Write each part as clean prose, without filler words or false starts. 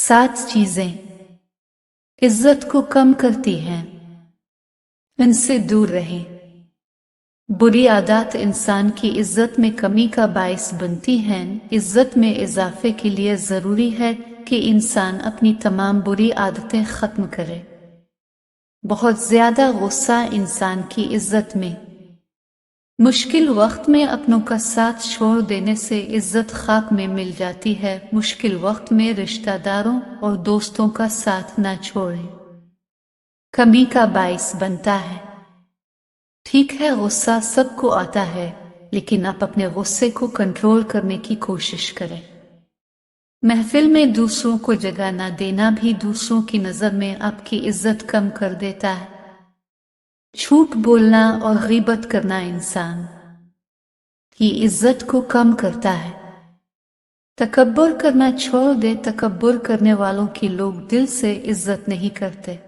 7 चीजें इज्जत को कम करती हैं, इनसे दूर रहें। बुरी आदत इंसान की इज्जत में कमी का बायस बनती हैं। इज्जत में इजाफे के लिए जरूरी है कि इंसान अपनी तमाम बुरी आदतें खत्म करे। बहुत ज्यादा गुस्सा इंसान की इज्जत में मुश्किल वक्त में अपनों का साथ छोड़ देने से इज्जत खाक में मिल जाती है। मुश्किल वक्त में रिश्तेदारों और दोस्तों का साथ न छोड़ें, कमी का बायस बनता है। ठीक है, गुस्सा सबको आता है, लेकिन आप अपने गुस्से को कंट्रोल करने की कोशिश करें। महफिल में दूसरों को जगह न देना भी दूसरों की नजर में आपकी इज्जत कम कर देता है। झूठ बोलना और गीबत करना इंसान की इज्जत को कम करता है। तकब्बुर करना छोड़ दे। तकब्बुर करने वालों की लोग दिल से इज्जत नहीं करते,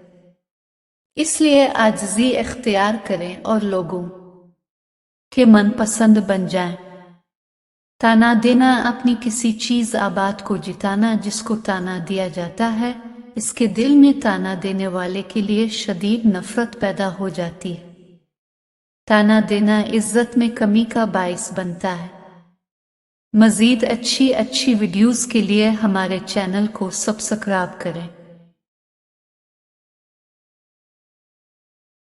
इसलिए आजिज़ी इख्तियार करें और लोगों के मनपसंद बन जाएं। ताना देना अपनी किसी चीज आबाद को जिताना। जिसको ताना दिया जाता है, इसके दिल में ताना देने वाले के लिए शदीद नफरत पैदा हो जाती है। ताना देना इज्जत में कमी का बायस बनता है। मजीद अच्छी वीडियोस के लिए हमारे चैनल को सब्सक्राइब करें।